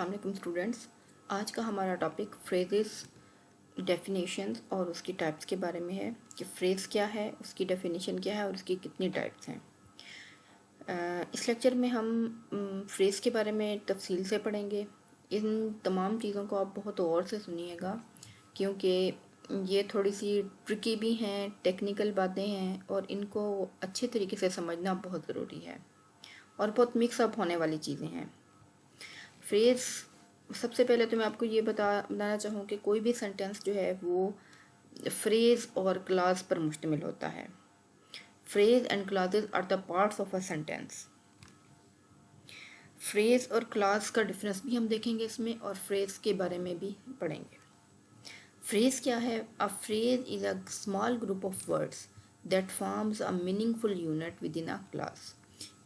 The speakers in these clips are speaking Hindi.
अस्सलाम वालेकुम स्टूडेंट्स। आज का हमारा टॉपिक फ्रेजेस, डेफिनेशंस और उसकी टाइप्स के बारे में है कि फ्रेज़ क्या है, उसकी डेफिनेशन क्या है और उसकी कितनी टाइप्स हैं। इस लेक्चर में हम फ्रेज़ के बारे में तफसील से पढ़ेंगे। इन तमाम चीज़ों को आप बहुत गौर से सुनिएगा क्योंकि ये थोड़ी सी ट्रिकी भी हैं, टेक्निकल बातें हैं और इनको अच्छे तरीके से समझना बहुत ज़रूरी है और बहुत मिक्सअप होने वाली चीज़ें हैं। फ्रेज़, सबसे पहले तो मैं आपको ये बताना चाहूँ कि कोई भी सेंटेंस जो है वो फ्रेज़ और क्लॉज पर मुश्तमिल होता है। Phrase and clauses are the parts of a sentence. Phrase और क्लॉज का डिफरेंस भी हम देखेंगे इसमें और फ्रेज़ के बारे में भी पढ़ेंगे। फ्रेज़ क्या है? A phrase is a small group of words that forms a meaningful unit within a clause.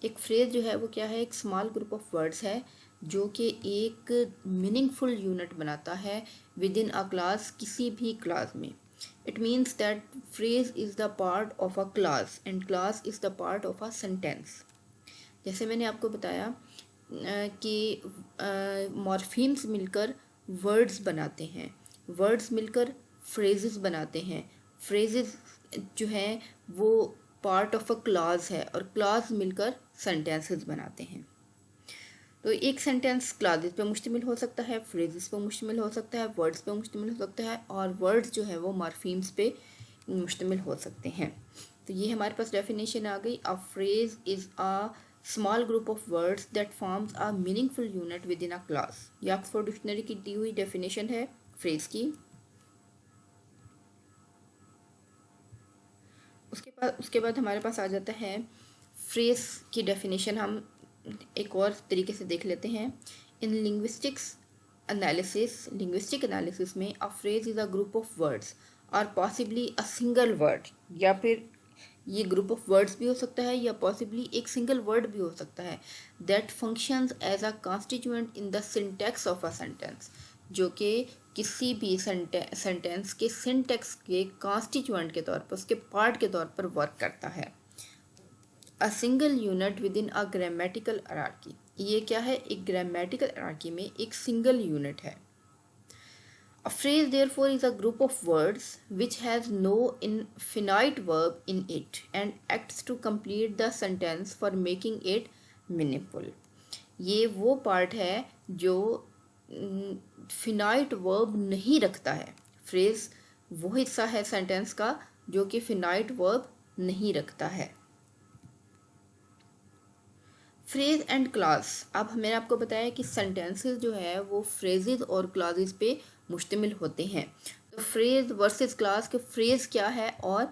एक फ्रेज़ जो है वो क्या है? एक स्मॉल ग्रुप ऑफ वर्ड्स है जो कि एक मीनिंगफुल यूनिट बनाता है विद इन अ क्लास, किसी भी क्लास में। It means that phrase is the part of a class and class is the part of a sentence. जैसे मैंने आपको बताया कि मॉर्फीम्स मिलकर वर्ड्स बनाते हैं, वर्ड्स मिलकर फ्रेजेस बनाते हैं, फ्रेजेस जो हैं वो पार्ट ऑफ अ क्लॉज है और क्लॉज मिलकर सेंटेंसेस बनाते हैं। तो एक सेंटेंस क्लॉजेस पे मुश्तमिल हो सकता है, फ्रेजेस पे मुश्तमिल हो सकता है, वर्ड्स पे मुश्तमिल हो सकता है और वर्ड्स जो है वो मॉर्फीम्स पे मुश्तमिल हो सकते हैं। तो ये हमारे पास डेफिनेशन आ गई। A phrase is a small group of words that forms a meaningful unit within a class. ये ऑक्सफोर्ड डिक्शनरी की दी हुई डेफिनेशन है फ्रेज की। उसके बाद हमारे पास आ जाता है फ्रेज की डेफिनेशन। हम एक और तरीके से देख लेते हैं। इन लिंग्विस्टिक एनालिसिस में a phrase is a group of words और पॉसिबली अ सिंगल वर्ड, या फिर ये ग्रुप ऑफ वर्ड्स भी हो सकता है या पॉसिबली एक सिंगल वर्ड भी हो सकता है, that functions as a constituent in the syntax of a sentence, जो कि किसी भी सेंटेंस के सिंटैक्स के कॉन्स्टिट्यूएंट के तौर पर, उसके पार्ट के तौर पर वर्क करता है। अ सिंगल यूनिट विद इन अ ग्रामेटिकल हायरार्की। ये क्या है? एक ग्रामेटिकल हायरार्की में एक सिंगल यूनिट है। A phrase therefore is a group of words which has no infinite verb in it and acts to complete the sentence for making it meaningful. ये वो पार्ट है जो फिनाइट वर्ब नहीं रखता है। फ्रेज वो हिस्सा है सेंटेंस का जो कि फिनाइट वर्ब नहीं रखता है। Phrase and class. अब मैंने आपको बताया कि सेंटेंसेस जो है वो फ्रेजेस और क्लासेस पे मुश्तमिल होते हैं। तो फ्रेज वर्सेस क्लास के फ्रेज क्या है और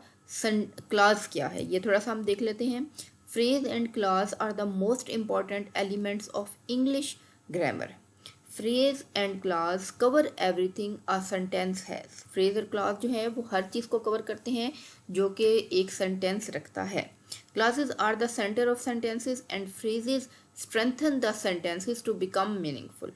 क्लास क्या है, ये थोड़ा सा हम देख लेते हैं। Phrase and clause are the most important elements of English grammar. Phrase and clause cover everything a sentence has. Phrase और क्लास जो है वो हर चीज़ को कवर करते हैं जो कि एक सेंटेंस रखता है। Clauses are the centre of sentences and phrases strengthen the sentences to become meaningful.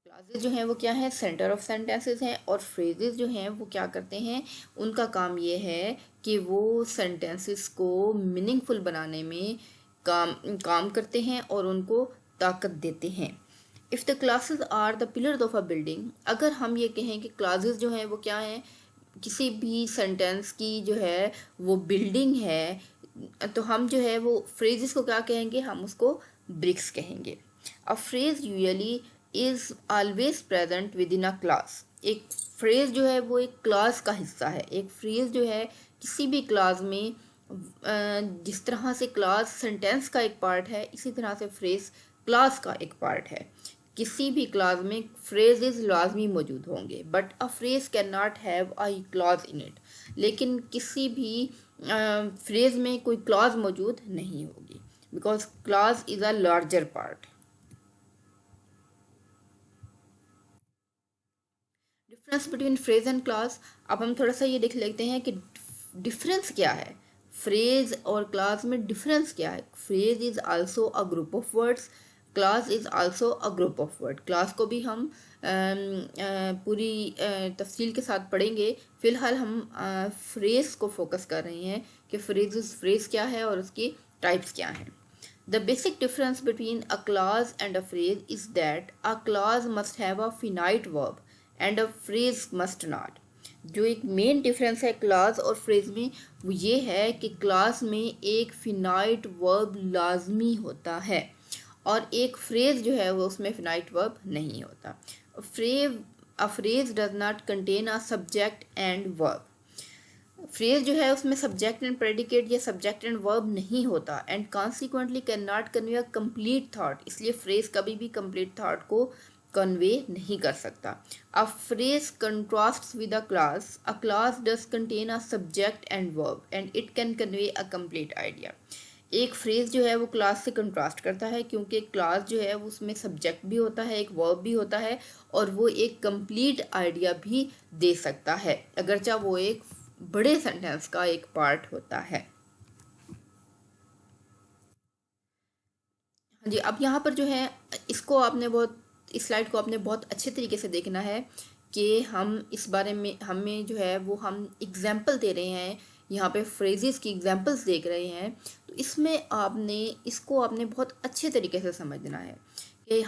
Clauses जो हैं वो क्या है? सेंटर ऑफ सेंटेंसेस हैं और फ्रेजेस जो हैं वो क्या करते हैं? उनका काम ये है कि वो सेंटेंसेस को मीनिंगफुल बनाने में काम करते हैं और उनको ताकत देते हैं। If the clauses are the pillars of a building, अगर हम ये कहें कि क्लासेस जो हैं वो क्या हैं? किसी भी सेंटेंस की जो है वो बिल्डिंग है, तो हम जो है वो फ्रेजेस को क्या कहेंगे? हम उसको ब्रिक्स कहेंगे। A phrase usually is always present with in a clause. एक फ्रेज जो है वो एक क्लास का हिस्सा है। एक फ्रेज जो है किसी भी क्लास में, जिस तरह से क्लास सेंटेंस का एक पार्ट है, इसी तरह से फ्रेज क्लास का एक पार्ट है। किसी भी क्लास में फ्रेजेस लाजमी मौजूद होंगे, but a phrase can not have a clause in it. लेकिन किसी भी फ्रेज में कोई क्लॉज मौजूद नहीं होगी, because clause is a larger part. Difference between phrase and clause. अब हम थोड़ा सा ये देख लेते हैं कि डिफरेंस क्या है फ्रेज और क्लॉज में। डिफरेंस क्या है? Phrase is also a group of words, class is also a group of word. Class को भी हम पूरी तफसील के साथ पढ़ेंगे। फिलहाल हम फ्रेज को फोकस कर रहे हैं कि फ्रेज क्या है और उसकी टाइप्स क्या हैं। The basic difference between a clause and a phrase is that a clause must have a finite verb and a phrase must not. जो एक मेन डिफरेंस है क्लास और फ्रेज में वो ये है कि क्लास में एक फिनाइट वर्ब लाजमी होता है और एक फ्रेज जो है वो उसमें फिनाइट वर्ब नहीं होता. A phrase does not contain a subject and verb. Phrase जो है उसमें सब्जेक्ट एंड प्रेडिकेट या सब्जेक्ट एंड वर्ब नहीं होता and consequently cannot convey a complete thought. इसलिए फ्रेज कभी भी कंप्लीट थॉट को कन्वे नहीं कर सकता. A phrase contrasts with a clause. A clause does contain a subject and verb and it can convey a complete idea. एक फ्रेज जो है वो क्लास से कंट्रास्ट करता है क्योंकि क्लास जो है उसमें सब्जेक्ट भी होता है, एक वर्ब भी होता है और वो एक कंप्लीट आइडिया भी दे सकता है अगरचा वो एक बड़े सेंटेंस का एक पार्ट होता है. हाँ जी, अब यहाँ पर जो है इसको आपने बहुत इस स्लाइड को आपने बहुत अच्छे तरीके से देखना है कि हम इस बारे में हमें जो है वो हम एग्जाम्पल दे रहे हैं, यहाँ पे फ्रेजेस की एग्जाम्पल्स देख रहे हैं. तो इसमें इसको आपने बहुत अच्छे तरीके से समझना है कि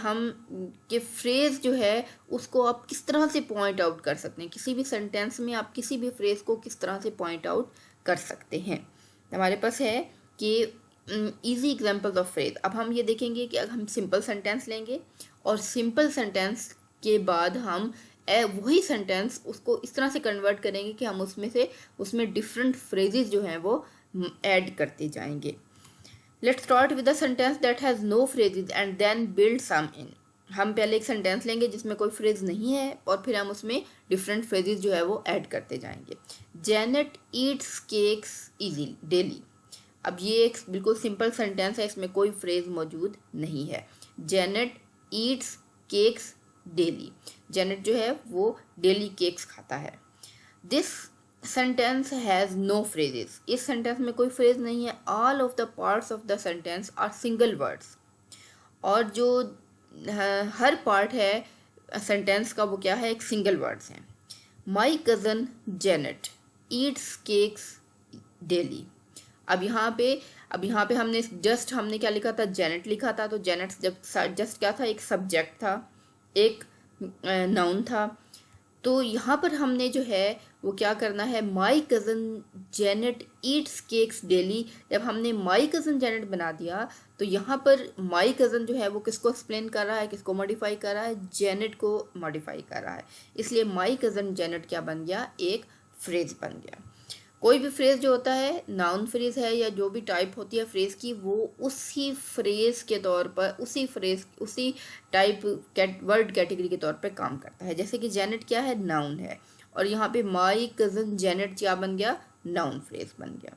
कि फ्रेज जो है उसको आप किस तरह से पॉइंट आउट कर सकते हैं. किसी भी सेंटेंस में आप किसी भी फ्रेज को किस तरह से पॉइंट आउट कर सकते हैं. हमारे पास है कि इजी एग्जांपल्स ऑफ फ्रेज. अब हम ये देखेंगे कि अगर हम सिंपल सेंटेंस लेंगे और सिंपल सेंटेंस के बाद हम वही सेंटेंस उसको इस तरह से कन्वर्ट करेंगे कि हम उसमें डिफरेंट फ्रेजेस जो हैं वो ऐड करते जाएंगे. Let's start with a sentence that has no phrases and then build some in. हम पहले एक सेंटेंस लेंगे जिसमें कोई फ्रेज नहीं है और फिर हम उसमें डिफरेंट फ्रेजेस जो है वो ऐड करते जाएंगे. Janet eats cakes easily daily. अब ये एक बिल्कुल सिंपल सेंटेंस है, इसमें कोई फ्रेज मौजूद नहीं है. Janet eats cakes daily. Janet जो है वो डेली केक्स खाता है. This sentence has no phrases. इस सेंटेंस में कोई फ्रेज नहीं है. All of the parts of the sentence are single words. और जो हर पार्ट है सेंटेंस का वो क्या है, एक सिंगल वर्ड्स हैं. माई cousin Janet eats cakes daily. अब यहाँ पे हमने क्या लिखा था, जेनेट लिखा था. तो जेनेट जब जस्ट क्या था, एक सब्जेक्ट था, एक नाउन था. तो यहाँ पर हमने जो है वो क्या करना है, माई cousin Janet eats cakes daily. जब हमने माई कज़न जेनेट बना दिया तो यहाँ पर माई कज़न जो है वो किसको एक्सप्लेन कर रहा है, किसको मॉडिफाई कर रहा है, जेनेट को मॉडिफाई कर रहा है. इसलिए माई कज़न जेनेट क्या बन गया, एक फ्रेज बन गया. कोई भी फ्रेज जो होता है, नाउन फ्रेज है या जो भी टाइप होती है फ्रेज की, वो उसी फ्रेज के तौर पर उसी टाइप वर्ड कैटेगरी के तौर पर काम करता है. जैसे कि जेनेट क्या है, नाउन है और यहाँ पे माई कज़न जेनेट क्या बन गया, नाउन फ्रेज बन गया.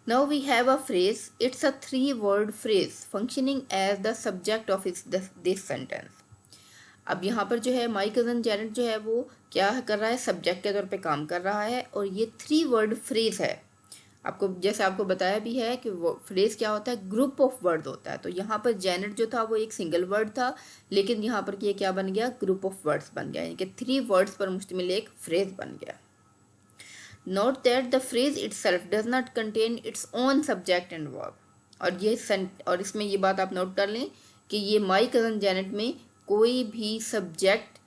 Now we have a phrase. It's a 3-word phrase functioning as the subject of this sentence. अब यहाँ पर जो है माई कज़न जेनेट जो है वो क्या कर रहा है, सब्जेक्ट के तौर पे काम कर रहा है और ये 3-word फ्रेज है. जैसे आपको बताया भी है कि वो फ्रेज क्या होता है, ग्रुप ऑफ वर्ड होता है. तो यहाँ पर जेनेट जो था वो एक सिंगल वर्ड था, लेकिन यहाँ पर ये क्या बन गया, ग्रुप ऑफ वर्ड्स बन गया, यानी कि 3 वर्ड्स पर मुश्तमिल एक फ्रेज बन गया. Note that the phrase itself does not contain its own subject and verb. और इसमें ये बात आप नोट कर लें कि ये माई कज़न जेनेट में कोई भी सब्जेक्ट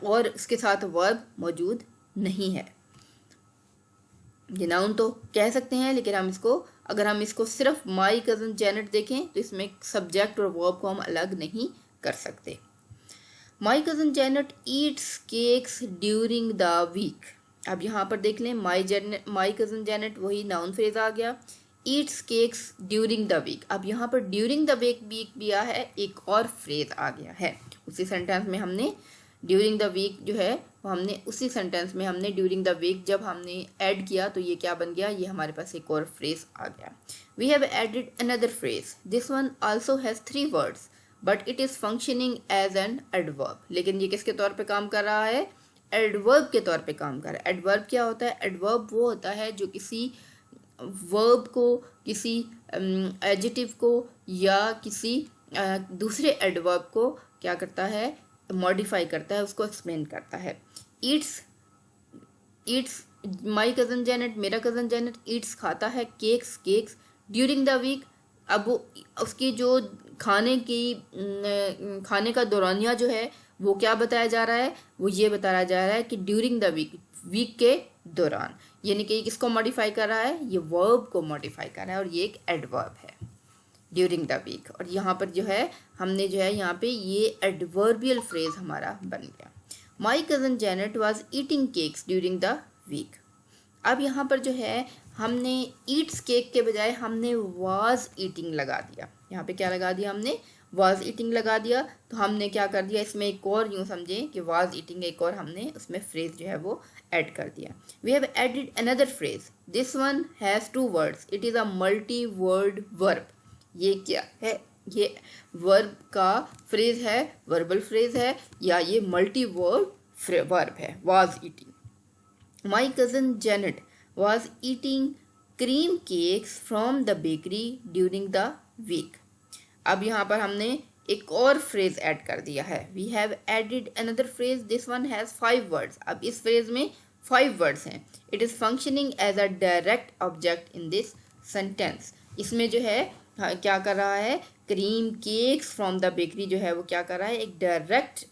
और उसके साथ वर्ब मौजूद नहीं है. ये नाउन तो कह सकते हैं, लेकिन अगर हम इसको सिर्फ माई कज़न जेनेट देखें तो इसमें सब्जेक्ट और वर्ब को हम अलग नहीं कर सकते. My cousin Janet eats cakes during the week. अब यहाँ पर देख लें, माई कज़न जेनेट वही नाउन फ्रेज आ गया. Eats cakes during the week. अब यहाँ पर ड्यूरिंग द वीक भी आया है, एक और फ्रेज आ गया है. उसी सेंटेंस में हमने ड्यूरिंग द वीक जो है उसी सेंटेंस में हमने ड्यूरिंग द वीक जब हमने ऐड किया तो ये क्या बन गया, ये हमारे पास एक और फ्रेज आ गया. We have added another phrase. This one also has 3 words but it is functioning as an adverb. लेकिन ये किसके तौर पे काम कर रहा है, एडवर्ब के तौर पे काम कर रहा है. एडवर्ब क्या होता है, एडवर्ब वो होता है जो किसी वर्ब को, किसी एडजेक्टिव को या किसी दूसरे एडवर्ब को क्या करता है, मॉडिफाई करता है, उसको एक्सप्लेन करता है. ईट्स, माई कज़न जैनेट, मेरा कज़न जैनेट ईट्स खाता है cakes cakes during the week. अब वो उसकी जो खाने का दौरानिया जो है वो क्या बताया जा रहा है, वो ये बताया जा रहा है कि ड्यूरिंग द वीक, वीक के दौरान, यानी कि किसको मॉडिफाई कर रहा है, ये वर्ब को मॉडिफाई कर रहा है और ये एक एडवर्ब है ड्यूरिंग द वीक। और यहाँ पर जो है हमने जो है यहाँ पे ये एडवर्बियल फ्रेज हमारा बन गया। My cousin Janet was eating cakes during the week. अब यहाँ पर जो है हमने ईट्स केक के बजाय हमने वाज ईटिंग लगा दिया। यहाँ पे क्या लगा दिया हमने, वाज ईटिंग लगा दिया। तो हमने क्या कर दिया इसमें, एक और यूँ समझें कि वाज ईटिंग एक और हमने उसमें फ्रेज जो है वो ऐड कर दिया। We have added another phrase, this one has 2 words, it is a multi word verb. ये क्या है, ये वर्ब का फ्रेज है, वर्बल फ्रेज है, या ये मल्टी वर्ड वर्ब है, was eating. My cousin Janet was eating cream cakes from the bakery during the week. अब यहाँ पर हमने एक और फ्रेज ऐड कर दिया है। We have added another phrase. This one has 5 words. अब इस फ्रेज में 5 वर्ड्स हैं। It is functioning as a direct object in this sentence. इसमें जो है क्या कर रहा है, cream cakes from the bakery जो है वो क्या कर रहा है, एक डायरेक्ट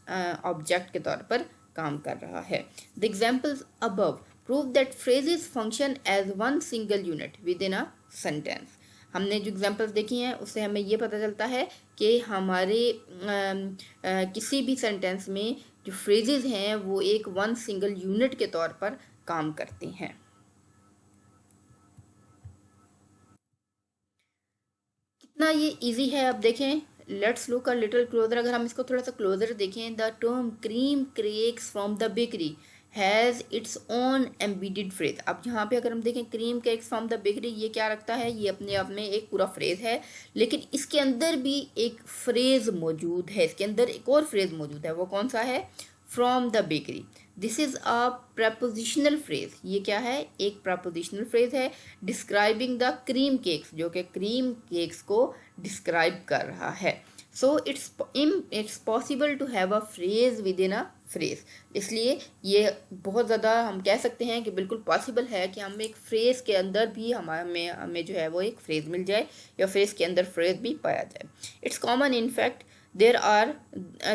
ऑब्जेक्ट के तौर पर काम कर रहा है। The examples above prove that phrases function as one single unit within a sentence. हमने जो एग्जाम्पल्स देखी हैं उससे हमें ये पता चलता है कि हमारे किसी भी सेंटेंस में जो फ्रेजेस हैं वो एक वन सिंगल यूनिट के तौर पर काम करते हैं। कितना ये इजी है, अब देखें, let's look a little closer. अगर हम इसको थोड़ा सा क्लोजर देखें, the term cream cakes from the bakery has its own embedded phrase. अब यहाँ पे अगर हम देखें cream cakes from the bakery, ये क्या रखता है, ये अपने आप में एक पूरा फ्रेज है, लेकिन इसके अंदर भी एक फ्रेज मौजूद है, इसके अंदर एक और फ्रेज मौजूद है। वो कौन सा है, from the bakery. This is a prepositional phrase. ये क्या है, एक प्रपोजिशनल फ्रेज है डिस्क्राइबिंग द क्रीम केक्स, जो कि क्रीम केक्स को डिस्क्राइब कर रहा है। So it's possible to have a phrase within a phrase. इसलिए ये बहुत ज़्यादा हम कह सकते हैं कि बिल्कुल पॉसिबल है कि हम एक फ्रेज के अंदर भी हमें जो है वो एक फ्रेज मिल जाए, या फ्रेज के अंदर फ्रेज भी पाया जाए। It's common in fact there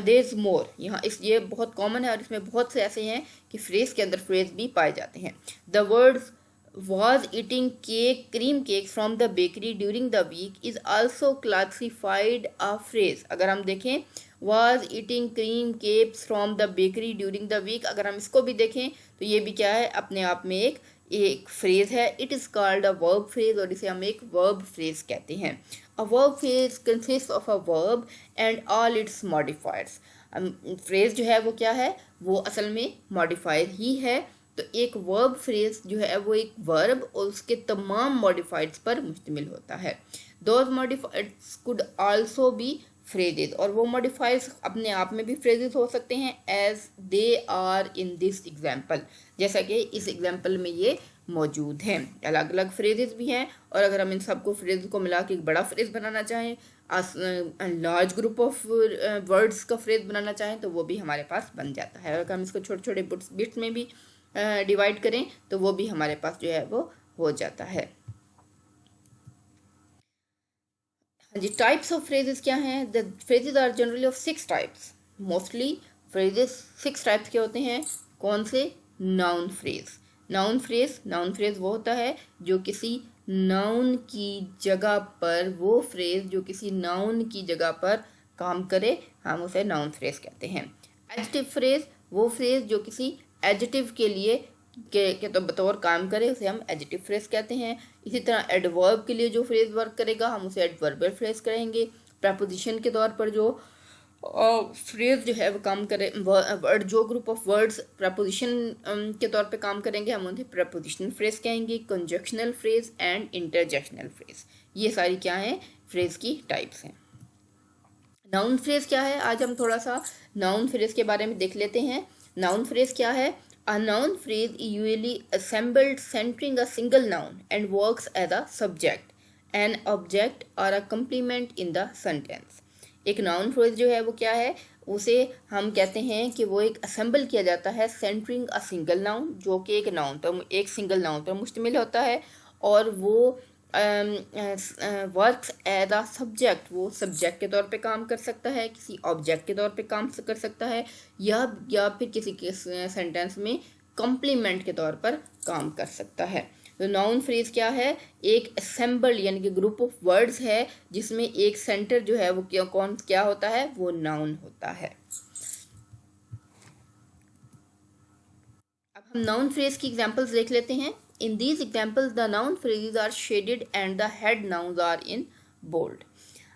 is more. यहाँ ये बहुत कॉमन है और इसमें बहुत से ऐसे हैं कि फ्रेज के अंदर फ्रेज भी पाए जाते हैं। The words was eating cream cake from the bakery during the week is also classified a phrase। अगर हम देखें was eating cream cakes from the bakery during the week, अगर हम इसको भी देखें तो ये भी क्या है, अपने आप में एक फ्रेज है। It is called a verb phrase, और इसे हम एक वर्ब फ्रेज कहते हैं। A verb phrase consist of a verb and all it's modifiers. Phrase जो है वो क्या है, वो असल में मॉडिफायर ही है। तो एक वर्ब फ्रेज जो है वो एक वर्ब और उसके तमाम मॉडिफाइड्स पर मुश्तमिल होता है। Those modifiers could also be phrases, और वो मॉडिफाइड्स अपने आप में भी फ्रेजेस हो सकते हैं as they are in this example, जैसा कि इस एग्जाम्पल में ये मौजूद हैं। अलग अलग फ्रेजेस भी हैं, और अगर हम इन सबको फ्रेज को मिला के एक बड़ा फ्रेज बनाना चाहें, लार्ज ग्रुप ऑफ वर्ड्स का फ्रेज बनाना चाहें, तो वो भी हमारे पास बन जाता है। और अगर हम इसको छोटे छोटे बिट्स में भी डिवाइड करें तो वो भी हमारे पास जो है वो हो जाता है। जी, टाइप्स ऑफ फ्रेजेस क्या हैं? The phrases are generally of 6 types. Mostly phrases 6 types के होते हैं। कौन से? Noun phrase. नाउन फ्रेज वो होता है जो किसी नाउन की जगह पर, वो फ्रेज जो किसी नाउन की जगह पर काम करे, हम उसे नाउन फ्रेज कहते हैं। एडजेक्टिव फ्रेज वो फ्रेज जो किसी एडजेक्टिव के लिए के तो बतौर काम करे, उसे हम एडजेक्टिव फ्रेज कहते हैं। इसी तरह एडवर्ब के लिए जो फ्रेज वर्क करेगा हम उसे एडवर्बल फ्रेज कहेंगे। प्रपोजिशन के तौर पर जो फ्रेज जो है वो काम करे, वर्ड जो ग्रुप ऑफ वर्ड्स प्रपोजिशन के तौर पे काम करेंगे हम उन्हें प्रपोजिशनल फ्रेज कहेंगे। कंजक्शनल फ्रेज एंड इंटरजेक्शनल फ्रेज, ये सारी क्या है, फ्रेज की टाइप्स हैं। नाउन फ्रेज क्या है? आज हम थोड़ा सा नाउन फ्रेज के बारे में देख लेते हैं। नाउन फ्रेज क्या है? A noun phrase is usually assembled centering a single noun and works as a subject, an object or a complement in the sentence. एक नाउन फ्रेज जो है वो क्या है, उसे हम कहते हैं कि वो एक असेंबल किया जाता है सेंटरिंग अ सिंगल नाउन, जो कि एक नाउन पर, एक सिंगल नाउन पर मुश्तमिल होता है, और वो वर्क्स एज अ सब्जेक्ट, वो सब्जेक्ट के तौर पे काम कर सकता है, किसी ऑब्जेक्ट के तौर पे काम कर सकता है, या फिर किसी के सेंटेंस में कॉम्प्लीमेंट के तौर पर काम कर सकता है। तो नाउन फ्रेज क्या है, एक असेंबल यानी कि ग्रुप ऑफ वर्ड्स है जिसमें एक सेंटर जो है वो क्या होता है, वो नाउन होता है। अब हम नाउन फ्रेज की एग्जांपल्स देख लेते हैं। In these examples the noun phrases are shaded and the head nouns are in bold.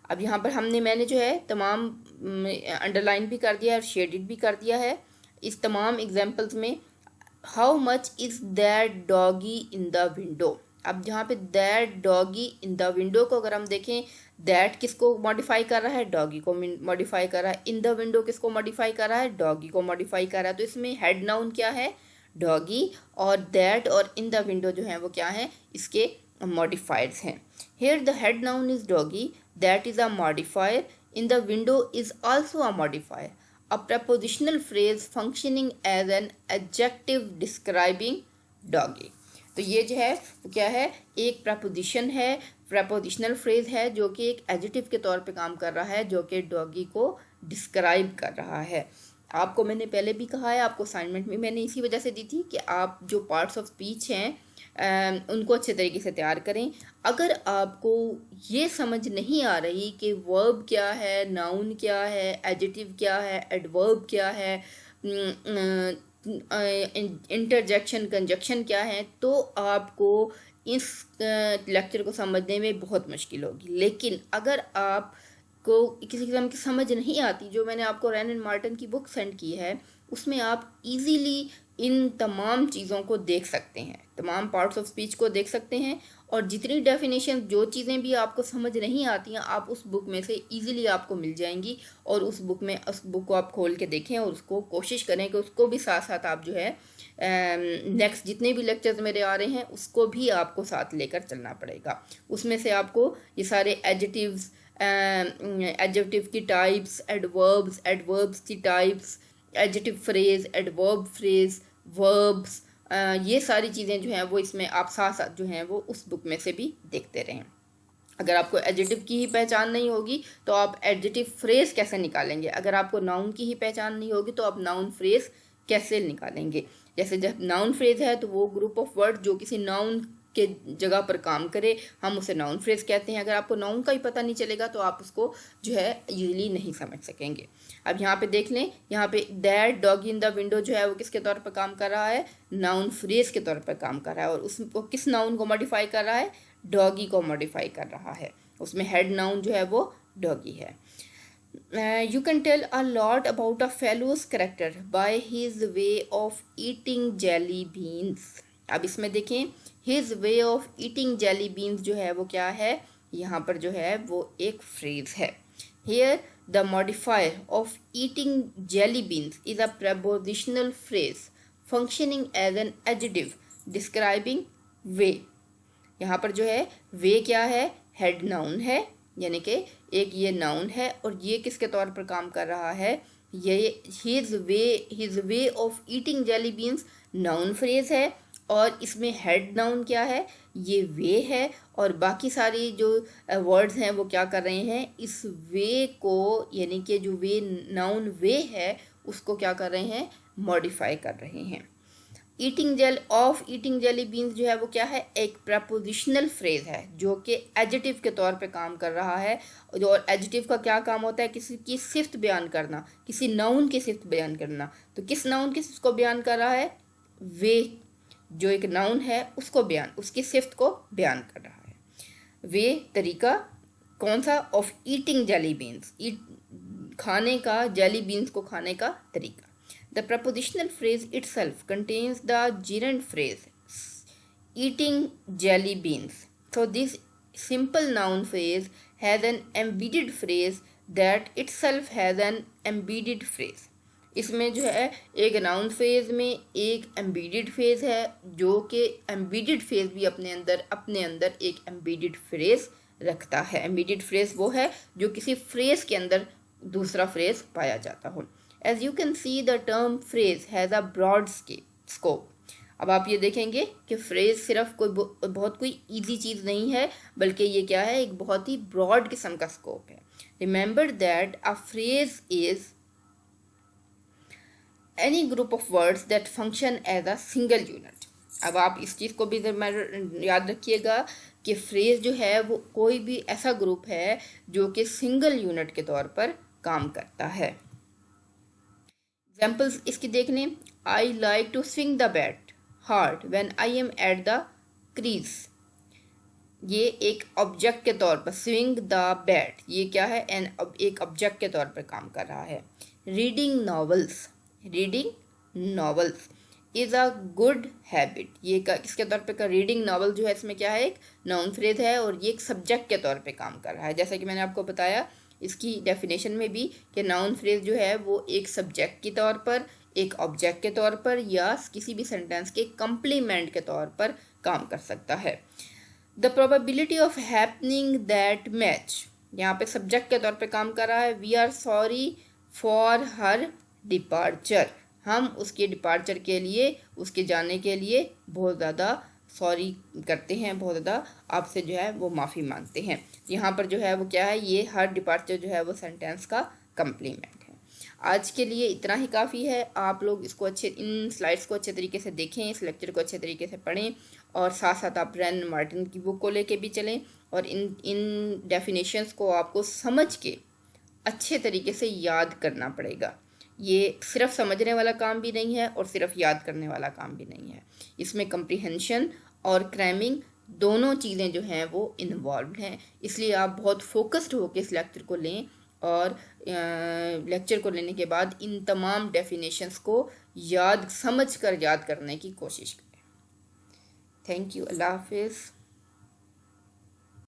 अब यहाँ पर मैंने जो है तमाम अंडरलाइन भी कर दिया है और शेडेड भी कर दिया है। इस तमाम एग्जांपल्स में how much is that doggy in the window, अब जहाँ पे that doggy in the window को अगर हम देखें, दैट किसको मॉडिफाई कर रहा है, डॉगी को मॉडिफाई कर रहा है, इन द विंडो किसको मॉडिफाई कर रहा है, डॉगी को मॉडिफाई कर रहा है। तो इसमें हेड नाउन क्या है, डॉगी, और दैट और इन द विंडो जो है वो क्या है, इसके मॉडिफायर्स हैं। Here the head noun is doggy, that is a modifier, in the window is also a modifier, a prepositional phrase functioning as an adjective describing doggy। तो ये जो है वो क्या है, एक प्रपोजिशन है, प्रपोजिशनल फ्रेज है जो कि एक एडजेक्टिव के तौर पे काम कर रहा है, जो कि डॉगी को डिस्क्राइब कर रहा है। आपको मैंने पहले भी कहा है, आपको असाइनमेंट में मैंने इसी वजह से दी थी कि आप जो पार्ट्स ऑफ स्पीच हैं उनको अच्छे तरीके से तैयार करें। अगर आपको ये समझ नहीं आ रही कि वर्ब क्या है, नाउन क्या है, एडजेक्टिव क्या है, एडवर्ब क्या है, इंटरजेक्शन कंजक्शन क्या है, तो आपको इस लेक्चर को समझने में बहुत मुश्किल होगी। लेकिन अगर आप को किसी किस्म की समझ नहीं आती, जो मैंने आपको रैन एंड मार्टिन की बुक सेंड की है, उसमें आप इजीली इन तमाम चीज़ों को देख सकते हैं, तमाम पार्ट्स ऑफ स्पीच को देख सकते हैं, और जितनी डेफिनेशन, जो चीज़ें भी आपको समझ नहीं आती हैं, आप उस बुक में से इजीली आपको मिल जाएंगी। और उस बुक को आप खोल के देखें और उसको कोशिश करें कि उसको भी साथ साथ आप जो है नेक्स्ट जितने भी लेक्चर्स मेरे आ रहे हैं उसको भी आपको साथ लेकर चलना पड़ेगा। उसमें से आपको ये सारे एडजेक्टिव्स, एडजेक्टिव की टाइप्स, एडवर्ब्स की types, adjective phrase, adverb phrase, verbs, ये सारी चीज़ें जो हैं वो इसमें आप साथ साथ जो हैं वो उस बुक में से भी देखते रहें। अगर आपको एडजेक्टिव की ही पहचान नहीं होगी तो आप एडजेक्टिव फ्रेज कैसे निकालेंगे, अगर आपको नाउन की ही पहचान नहीं होगी तो आप नाउन फ्रेज कैसे निकालेंगे। जैसे जब नाउन फ्रेज है तो वो ग्रुप ऑफ वर्ड जो किसी नाउन के जगह पर काम करे, हम उसे नाउन फ्रेज कहते हैं। अगर आपको नाउन का ही पता नहीं चलेगा तो आप उसको जो है ईजिली नहीं समझ सकेंगे। अब यहाँ पे देख लें, यहाँ पे that doggy in the window जो है वो किसके तौर पर काम कर रहा है, नाउन फ्रेज के तौर पर काम कर रहा है, और उसको किस नाउन को मॉडिफाई कर रहा है, डॉगी को मॉडिफाई कर रहा है। उसमें हेड नाउन जो है वो डॉगी है। You can tell a lot about a fellow's character by his way of eating jelly beans। अब इसमें देखें, his way of eating jelly beans जो है वो क्या है, यहाँ पर जो है वो एक फ्रेज है। Here the modifier of eating jelly beans is a prepositional phrase functioning as an adjective describing way। यहाँ पर जो है वे क्या है, हेड नाउन है, यानी कि एक ये नाउन है, और ये किसके तौर पर काम कर रहा है, ये his way of eating jelly beans noun phrase है, और इसमें हेड नाउन क्या है, ये वे है, और बाकी सारी जो वर्ड्स हैं वो क्या कर रहे हैं, इस वे को, यानी कि जो वे नाउन वे है उसको क्या कर रहे हैं, मॉडिफाई कर रहे हैं। ईटिंग जेली बीन्स जो है वो क्या है, एक प्रपोजिशनल फ्रेज है जो कि एडजेक्टिव के तौर पे काम कर रहा है। और एडजेक्टिव का क्या काम होता है, किसी की सिफ्त बयान करना, किसी नाउन की सिफ्त बयान करना। तो किस नाउन की सिफ्त को बयान कर रहा है, वे जो एक नाउन है उसको बयान, उसकी सिफ्त को बयान कर रहा है। वे तरीका कौन सा, ऑफ ईटिंग जेली बीन्स, खाने का, जेली बीन्स को खाने का तरीका। The prepositional phrase itself contains the gerund phrase eating jelly beans. So this simple noun phrase has an embedded phrase that itself has an embedded phrase। इसमें जो है एक नाउन फेज में एक एम्बीडेड फेज है, जो कि एम्बीडेड फेज भी अपने अंदर एक एम्बीडेड फ्रेज रखता है। इमीडिएट फ्रेज वो है जो किसी फ्रेज के अंदर दूसरा फ्रेज पाया जाता हो। As you can see the term phrase has a broad scope. अब आप ये देखेंगे कि फ्रेज सिर्फ कोई बहुत कोई इजी चीज़ नहीं है, बल्कि ये क्या है, एक बहुत ही ब्रॉड किस्म का स्कोप है। Remember that a phrase is any group of words that function as a single unit. अब आप इस चीज़ को भी याद रखिएगा कि फ्रेज जो है वो कोई भी ऐसा ग्रुप है जो कि सिंगल यूनिट के तौर पर काम करता है। एग्जाम्पल्स इसकी देख लें। I like to swing the bat hard when I am at the crease. ये एक ऑब्जेक्ट के तौर पर, स्विंग द बैट ये क्या है, एक ऑब्जेक्ट के तौर पर काम कर रहा है। Reading novels is a good habit. ये किसके तौर पे का, रीडिंग नॉवल जो है इसमें क्या है, एक नाउन फ्रेज है और ये एक सब्जेक्ट के तौर पे काम कर रहा है। जैसा कि मैंने आपको बताया इसकी डेफिनेशन में भी कि नाउन फ्रेज जो है वो एक सब्जेक्ट के तौर पर, एक ऑब्जेक्ट के तौर पर या किसी भी सेंटेंस के कंप्लीमेंट के तौर पर काम कर सकता है। The probability of happening that match, यहाँ पे सब्जेक्ट के तौर पे काम कर रहा है। We are sorry for her departure, हम उसके डिपार्चर के लिए, उसके जाने के लिए बहुत ज़्यादा सॉरी करते हैं, बहुत ज़्यादा आपसे जो है वो माफ़ी मांगते हैं। यहाँ पर जो है वो क्या है, ये हर डिपार्चर जो है वो सेंटेंस का कंप्लीमेंट है। आज के लिए इतना ही काफ़ी है। आप लोग इसको इन स्लाइड्स को अच्छे तरीके से देखें, इस लेक्चर को अच्छे तरीके से पढ़ें और साथ साथ आप ब्रैन मार्टिन की बुक को लेके भी चलें और इन डेफिनेशंस को आपको समझ के अच्छे तरीके से याद करना पड़ेगा। ये सिर्फ समझने वाला काम भी नहीं है और सिर्फ याद करने वाला काम भी नहीं है। इसमें कंप्रीहेंशन और क्रैमिंग दोनों चीज़ें जो हैं वो इन्वॉल्व हैं। इसलिए आप बहुत फोकस्ड होकर इस लेक्चर को लें और लेक्चर को लेने के बाद इन तमाम डेफिनेशंस को समझ कर याद करने की कोशिश करें। Thank you. अल्लाह हाफिज़।